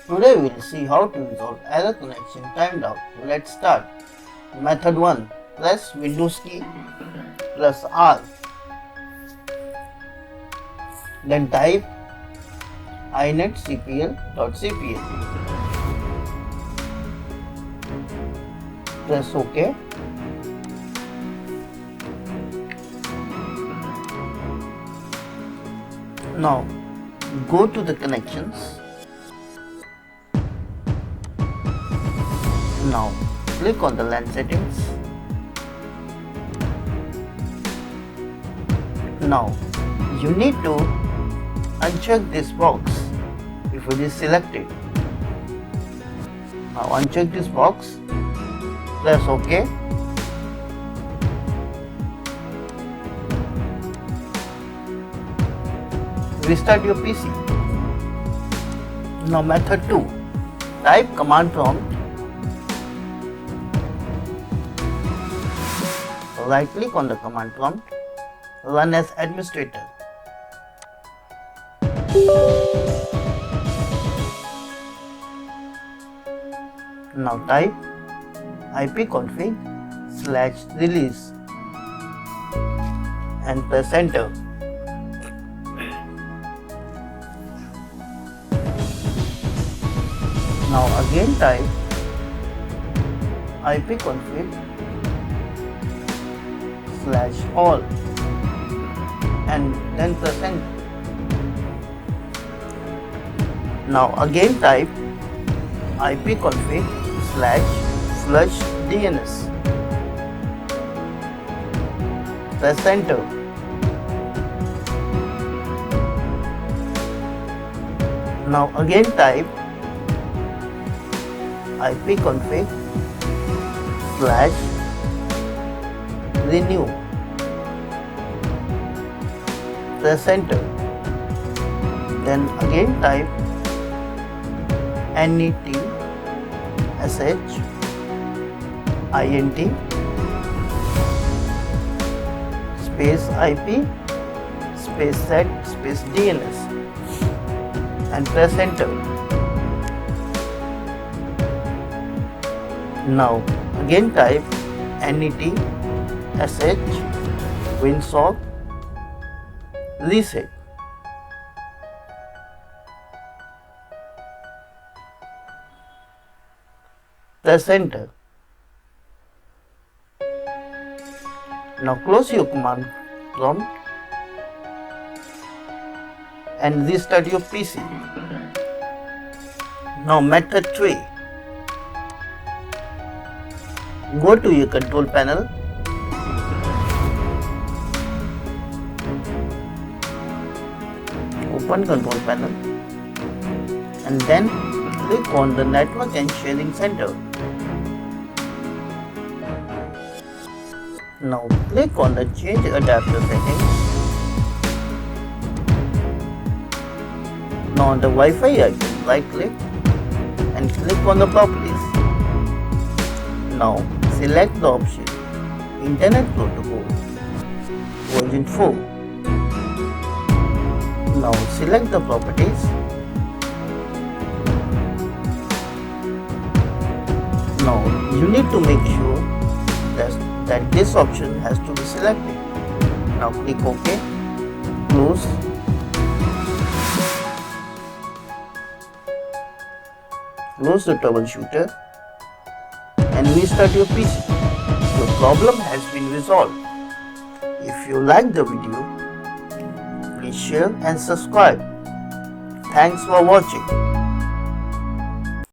Today we will see how to resolve error connection timed out. Let's start. Method 1. Press Windows key plus R. Then type inetcpl.cpl. Press OK. Now go to the connections. Now click on the LAN settings. Now you need to uncheck this box if it is selected. Now uncheck this box, press OK. Restart your PC. Now method 2. Type command prompt. Right click on the command prompt. Run as administrator. Now type ipconfig/release and press enter. Now again type ipconfig/all and then press enter. Now again type ipconfig/flush DNS. Press enter. Now again type ipconfig/renew. Press enter. Then again type netsh int space IP space set space DNS and press enter. Now again type netsh winsock reset. Press enter. Now close your command prompt and restart your PC. Now method 3. Go to your control panel. Open control panel and then click on the network and sharing center. Now click on the change adapter settings. Now on the Wi-Fi icon, right click and click on the properties. Now select the option Internet Protocol version 4. Now select the properties. Now you need to make sure that this option has to be selected. Now click OK, close. Close the troubleshooter and restart your PC. Your problem has been resolved. If you like the video, please share and subscribe. Thanks for watching.